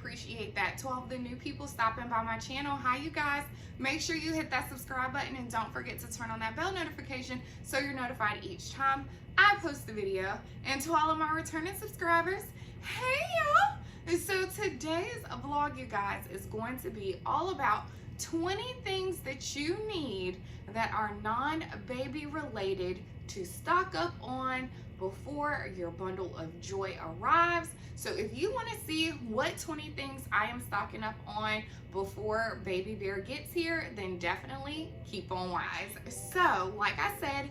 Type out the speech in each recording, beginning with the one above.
appreciate that. To all of the new people stopping by my channel, hi you guys. Make sure you hit that subscribe button and don't forget to turn on that bell notification so you're notified each time I post a video. And to all of my returning subscribers, hey y'all. So today's vlog, you guys, is going to be all about 20 things that you need that are non-baby related to stock up on before your bundle of joy arrives. So if you want to see what 20 things I am stocking up on before baby bear gets here, then definitely keep on watching. So like I said,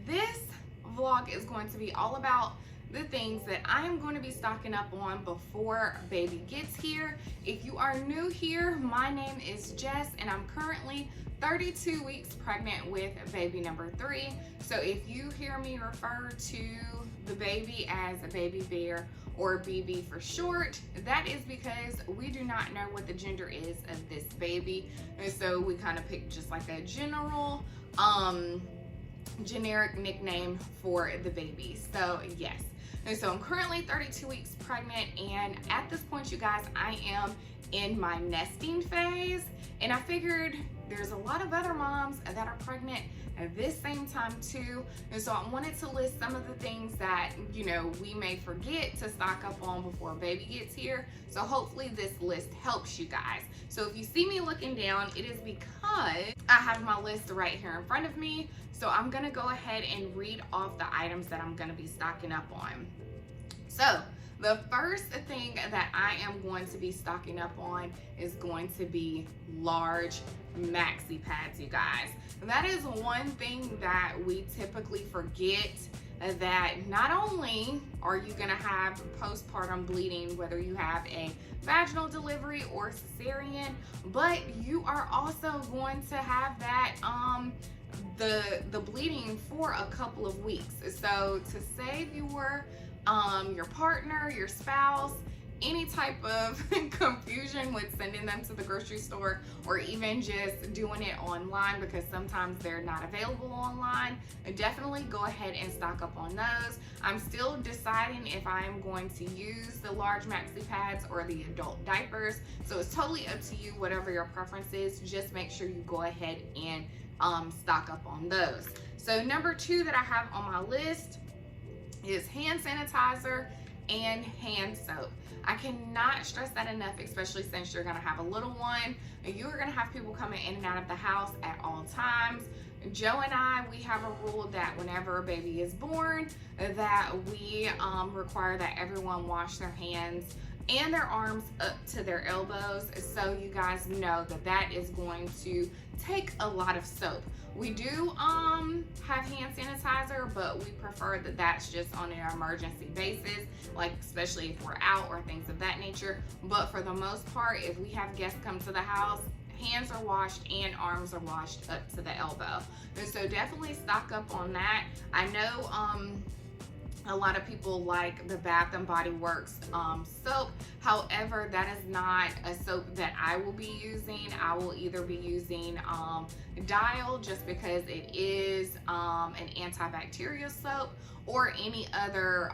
this vlog is going to be all about the things that I am going to be stocking up on before baby gets here. If you are new here, my name is Jess and I'm currently 32 weeks pregnant with baby number 3. So if you hear me refer to the baby as a baby bear or BB for short, that is because we do not know what the gender is of this baby. And so we kind of picked just like a general, generic nickname for the baby. So yes. And so I'm currently 32 weeks pregnant, and at this point, you guys, I am in my nesting phase, and I figured there's a lot of other moms that are pregnant at this same time too, and so I wanted to list some of the things that, you know, we may forget to stock up on before baby gets here. So hopefully this list helps you guys. So if you see me looking down, it is because I have my list right here in front of me. So I'm gonna go ahead and read off the items that I'm gonna be stocking up on. So the first thing that I am going to be stocking up on is going to be large maxi pads, you guys. That is one thing that we typically forget, that not only are you gonna have postpartum bleeding, whether you have a vaginal delivery or cesarean, but you are also going to have that the bleeding for a couple of weeks. So to save your partner, your spouse, any type of confusion with sending them to the grocery store or even just doing it online, because sometimes they're not available online, definitely go ahead and stock up on those. I'm still deciding if I am going to use the large maxi pads or the adult diapers, so it's totally up to you, whatever your preference is. Just make sure you go ahead and stock up on those. So number 2 that I have on my list is hand sanitizer and hand soap. I cannot stress that enough, especially since you're gonna have a little one and you are gonna have people coming in and out of the house at all times. Joe and I, we have a rule that whenever a baby is born, that we require that everyone wash their hands and their arms up to their elbows. So you guys know that that is going to take a lot of soap. We do have hand sanitizer, but we prefer that that's just on an emergency basis, like especially if we're out or things of that nature. But for the most part, if we have guests come to the house, hands are washed and arms are washed up to the elbow. And so definitely stock up on that. I know a lot of people like the Bath and Body Works soap. However, that is not a soap that I will be using. I will either be using Dial, just because it is an antibacterial soap, or any other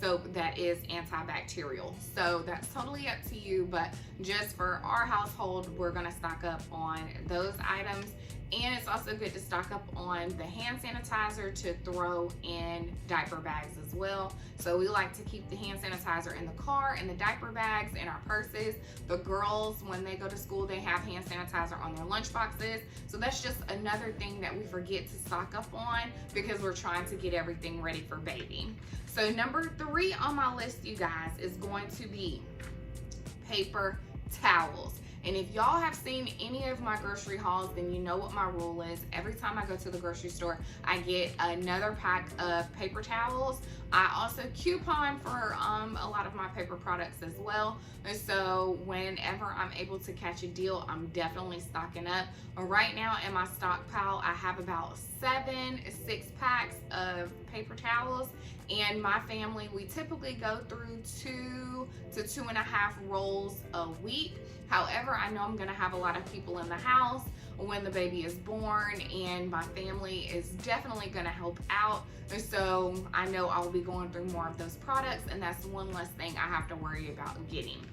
soap that is antibacterial. So that's totally up to you, but just for our household, we're gonna stock up on those items. And it's also good to stock up on the hand sanitizer to throw in diaper bags as well. So we like to keep the hand sanitizer in the car, in the diaper bags, in our purses. The girls, when they go to school, they have hand sanitizer on their lunch boxes. So that's just another thing that we forget to stock up on because we're trying to get everything ready for baby. So number 3 on my list, you guys, is going to be paper towels. And if y'all have seen any of my grocery hauls, then you know what my rule is. Every time I go to the grocery store, I get another pack of paper towels. I also coupon for a lot of my paper products as well. And so whenever I'm able to catch a deal, I'm definitely stocking up. Right now in my stockpile, I have about 7 6-packs of paper towels. And my family, we typically go through 2 to 2.5 rolls a week. However, I know I'm gonna have a lot of people in the house when the baby is born, and my family is definitely gonna help out. And so I know I'll be going through more of those products, and that's one less thing I have to worry about getting.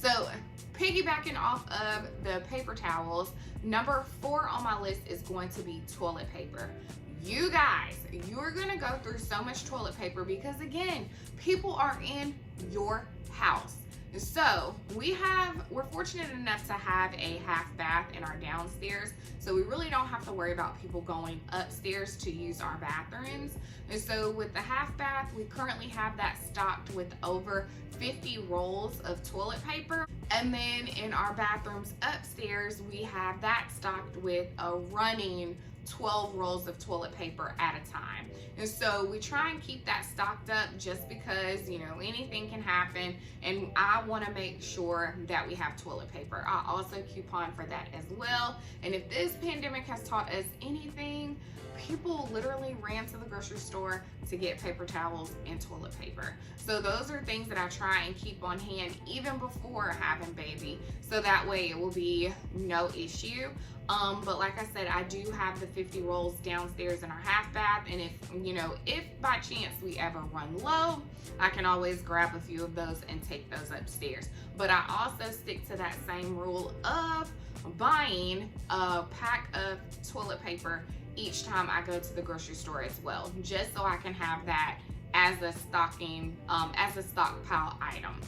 So piggybacking off of the paper towels, number 4 on my list is going to be toilet paper. You guys, you're gonna go through so much toilet paper because again, people are in your house. So we're fortunate enough to have a half bath in our downstairs, so we really don't have to worry about people going upstairs to use our bathrooms. And so with the half bath, we currently have that stocked with over 50 rolls of toilet paper. And then in our bathrooms upstairs, we have that stocked with a running 12 rolls of toilet paper at a time. And so we try and keep that stocked up just because, you know, anything can happen, and I want to make sure that we have toilet paper. I also coupon for that as well. And if this pandemic has taught us anything, people literally ran to the grocery store to get paper towels and toilet paper. So those are things that I try and keep on hand even before having baby, so that way it will be no issue. But like I said, I do have the 50 rolls downstairs in our half bath, and if by chance we ever run low, I can always grab a few of those and take those upstairs. But I also stick to that same rule of buying a pack of toilet paper each time I go to the grocery store as well, just so I can have that as a stockpile item.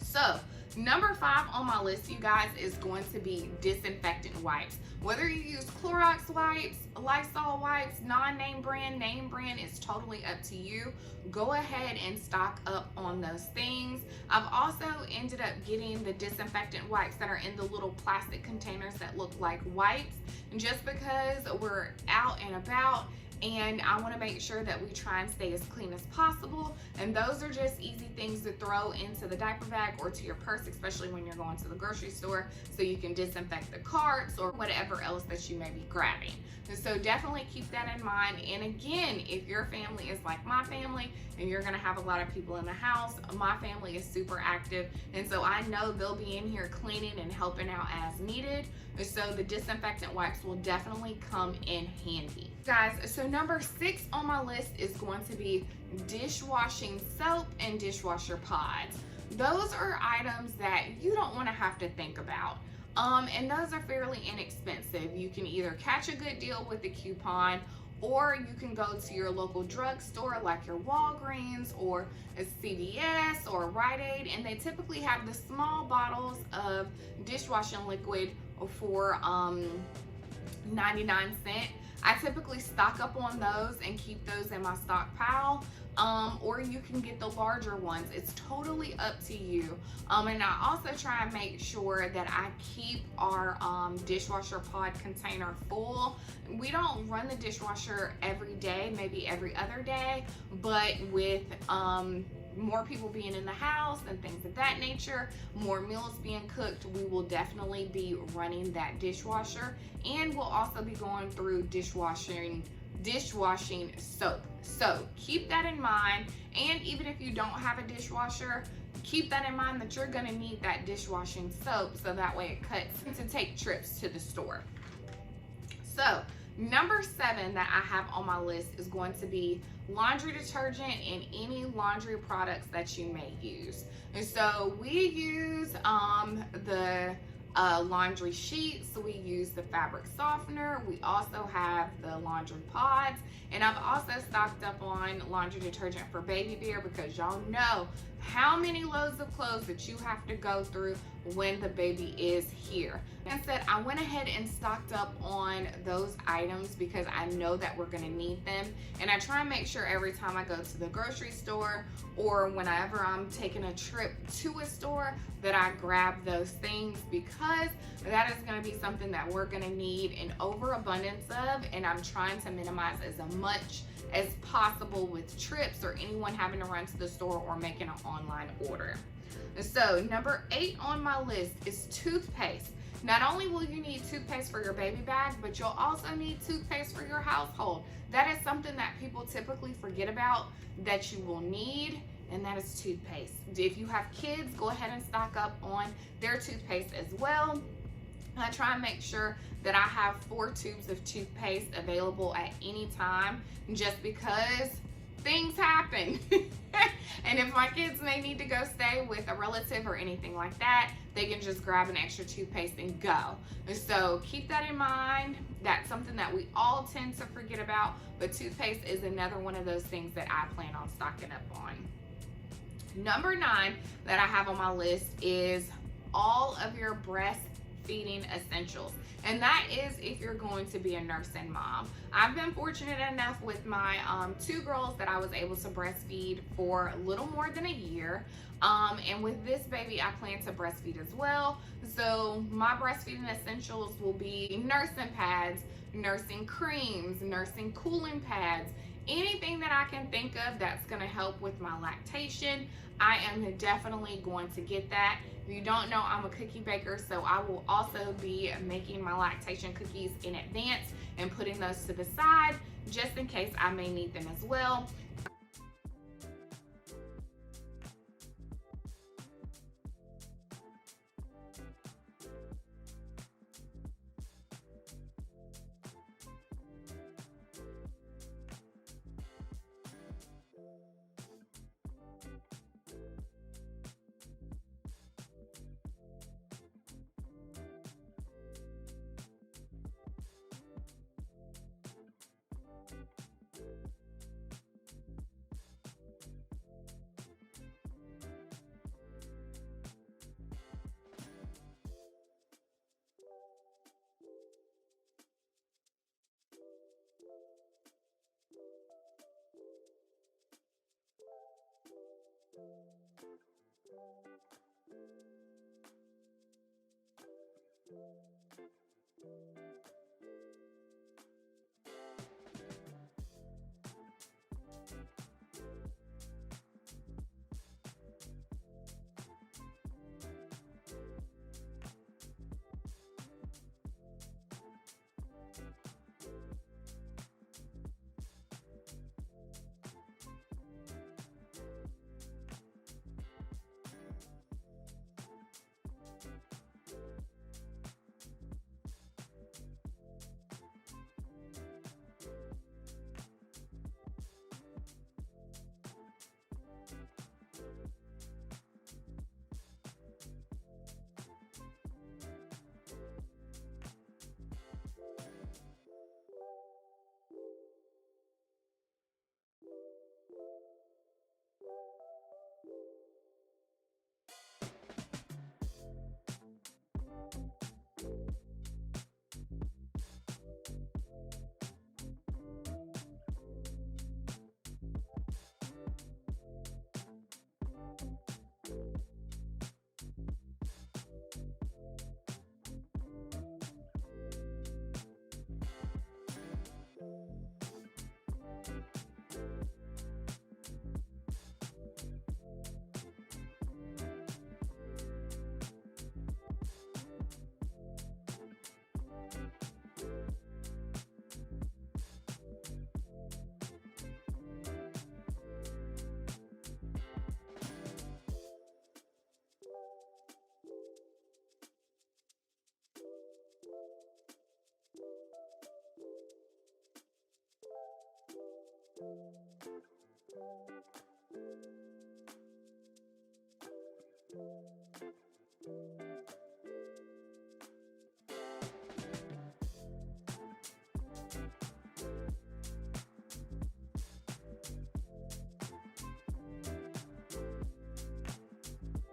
So number 5 on my list, you guys, is going to be disinfectant wipes. Whether you use Clorox wipes, Lysol wipes, non-name brand, name brand, is totally up to you. Go ahead and stock up on those things. I've also ended up getting the disinfectant wipes that are in the little plastic containers that look like wipes, just because we're out and about and I want to make sure that we try and stay as clean as possible. And those are just easy things to throw into the diaper bag or to your purse, especially when you're going to the grocery store, so you can disinfect the carts or whatever else that you may be grabbing. And so definitely keep that in mind. And again, if your family is like my family and you're going to have a lot of people in the house, my family is super active, and so I know they'll be in here cleaning and helping out as needed. So the disinfectant wipes will definitely come in handy. Guys, so number 6 on my list is going to be dishwashing soap and dishwasher pods. Those are items that you don't want to have to think about. And those are fairly inexpensive. You can either catch a good deal with a coupon, or you can go to your local drugstore like your Walgreens or a CVS or Rite Aid, and they typically have the small bottles of dishwashing liquid for 99 cents. I typically stock up on those and keep those in my stockpile. Or you can get the larger ones. It's totally up to you. And I also try and make sure that I keep our dishwasher pod container full. We don't run the dishwasher every day, maybe every other day, but with more people being in the house and things of that nature, more meals being cooked, we will definitely be running that dishwasher, and we'll also be going through dishwashing soap. So keep that in mind. And even if you don't have a dishwasher, keep that in mind that you're going to need that dishwashing soap, so that way it cuts to take trips to the store. So number 7 that I have on my list is going to be laundry detergent and any laundry products that you may use. And so we use the laundry sheets, so we use the fabric softener, we also have the laundry pods, and I've also stocked up on laundry detergent for baby bear, because y'all know how many loads of clothes that you have to go through when the baby is here. Instead, I went ahead and stocked up on those items because I know that we're going to need them, and I try and make sure every time I go to the grocery store or whenever I'm taking a trip to a store that I grab those things, because that is going to be something that we're going to need an overabundance of, and I'm trying to minimize as much as possible with trips or anyone having to run to the store or making an online order. So number 8 on my list is toothpaste. Not only will you need toothpaste for your baby bag, but you'll also need toothpaste for your household. That is something that people typically forget about that you will need, and that is toothpaste. If you have kids, go ahead and stock up on their toothpaste as well. I try and make sure that I have 4 tubes of toothpaste available at any time, just because things happen. And if my kids may need to go stay with a relative or anything like that, they can just grab an extra toothpaste and go. And so keep that in mind. That's something that we all tend to forget about, but toothpaste is another one of those things that I plan on stocking up on. Number 9 that I have on my list is all of your breastfeeding essentials. And that is if you're going to be a nursing mom. I've been fortunate enough with my 2 girls that I was able to breastfeed for a little more than a year. And with this baby, I plan to breastfeed as well. So my breastfeeding essentials will be nursing pads, nursing creams, nursing cooling pads, anything that I can think of that's gonna help with my lactation. I am definitely going to get that. If you don't know, I'm a cookie baker, so I will also be making my lactation cookies in advance and putting those to the side just in case I may need them as well.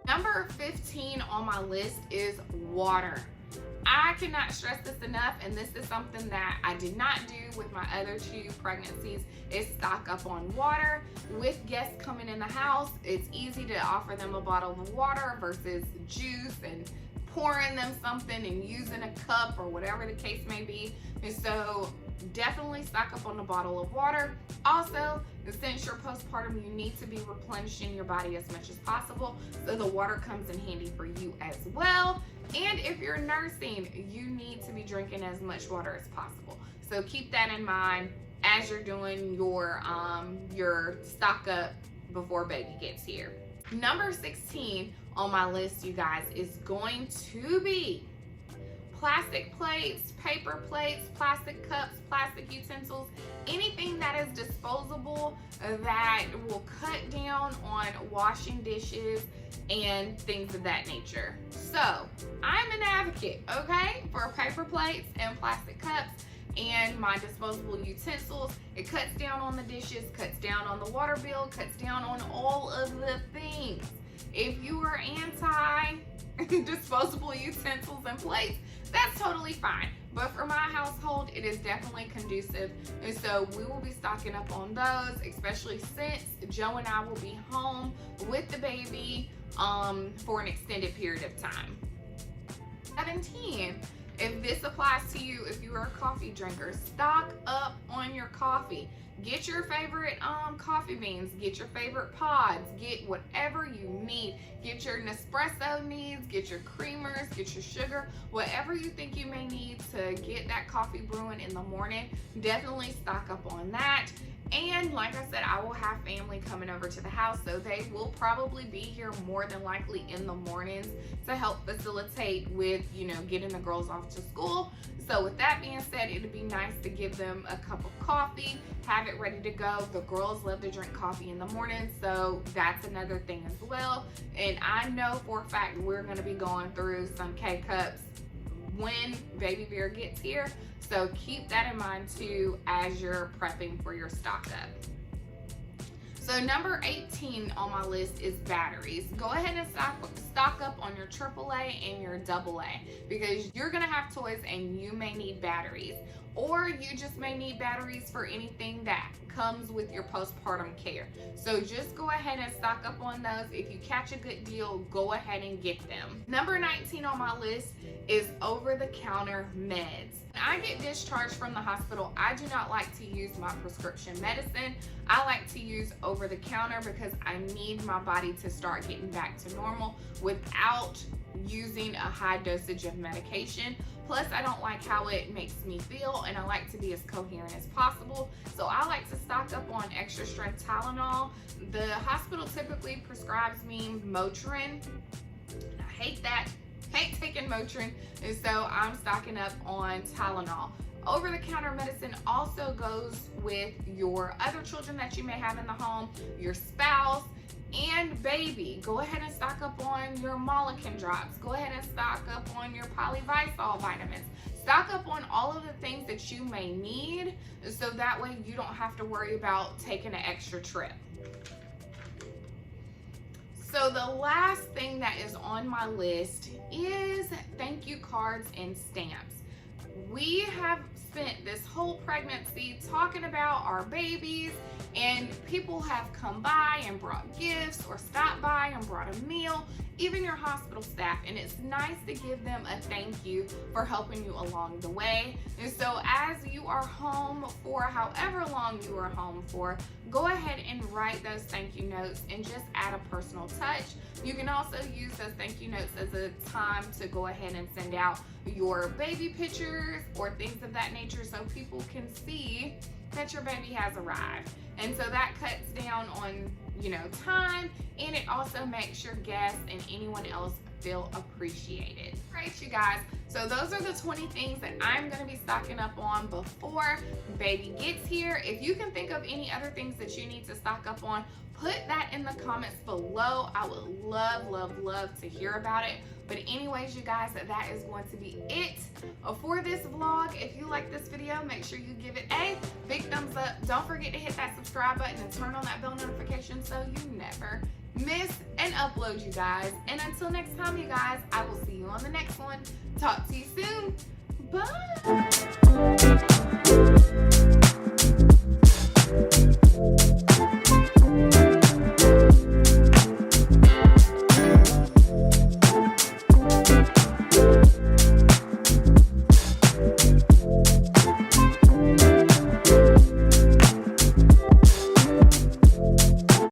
Number 15 on my list is water. I cannot stress this enough, and this is something that I did not do with my other 2 pregnancies, is stock up on water. With guests coming in the house, it's easy to offer them a bottle of water versus juice and pouring them something and using a cup or whatever the case may be. And so definitely stock up on a bottle of water. Also, since you're postpartum, you need to be replenishing your body as much as possible, so the water comes in handy for you as well. And if you're nursing, you need to be drinking as much water as possible. So keep that in mind as you're doing your stock up before baby gets here. Number 16 on my list, you guys, is going to be plastic plates, paper plates, plastic cups, plastic utensils, anything that is disposable that will cut down on washing dishes and things of that nature. So I'm an advocate, okay, for paper plates and plastic cups and my disposable utensils. It cuts down on the dishes, cuts down on the water bill, cuts down on all of the things. If you are anti disposable utensils and plates, that's totally fine. But for my household, it is definitely conducive. And so we will be stocking up on those, especially since Joe and I will be home with the baby for an extended period of time. 17, if this applies to you, if you are a coffee drinker, stock up on your coffee. Get your favorite coffee beans, get your favorite pods, get whatever you need. Get your Nespresso needs, get your creamers, get your sugar, whatever you think you may need to get that coffee brewing in the morning. Definitely stock up on that. And like I said, I will have family coming over to the house, so they will probably be here more than likely in the mornings to help facilitate with, you know, getting the girls off to school. So with that being said, it'd be nice to give them a cup of coffee, have it ready to go. The girls love to drink coffee in the morning, so that's another thing as well. And I know for a fact we're gonna be going through some K-Cups when baby bear gets here. So keep that in mind too as you're prepping for your stock up. So number 18 on my list is batteries. Go ahead and stock up on your AAA and your AA, because you're gonna have toys and you may need batteries. Or you just may need batteries for anything that comes with your postpartum care. So just go ahead and stock up on those. If you catch a good deal, go ahead and get them. Number 19 on my list is over-the-counter meds. When I get discharged from the hospital, I do not like to use my prescription medicine. I like to use over-the-counter because I need my body to start getting back to normal without using a high dosage of medication. Plus, I don't like how it makes me feel, and I like to be as coherent as possible. So I like to stock up on extra strength Tylenol. The hospital typically prescribes me Motrin. I hate that. Hate taking Motrin, and so I'm stocking up on Tylenol. Over-the-counter medicine also goes with your other children that you may have in the home, your spouse, and baby. Go ahead and stock up on your Molecan drops. Go ahead and stock up on your Polyvisol vitamins. Stock up on all of the things that you may need, so that way you don't have to worry about taking an extra trip. So the last thing that is on my list is thank you cards and stamps. We have spent this whole pregnancy talking about our babies, and people have come by and brought gifts or stopped by and brought a meal, even your hospital staff, and it's nice to give them a thank you for helping you along the way. And so as you are home for however long you are home for, go ahead and write those thank you notes and just add a personal touch. You can also use those thank you notes as a time to go ahead and send out your baby pictures or things of that nature so people can see that your baby has arrived. And so that cuts down on, you know, time, and it also makes your guests and anyone else feel appreciated. Right, you guys, so those are the 20 things that I'm going to be stocking up on before baby gets here. If you can think of any other things that you need to stock up on, put that in the comments below. I would love to hear about it. But anyways, you guys, that is going to be it for this vlog. If you like this video, make sure you give it a big thumbs up. Don't forget to hit that subscribe button and turn on that bell notification so you never miss an upload, you guys. And until next time, you guys, I will see you on the next one. Talk to you soon. Bye.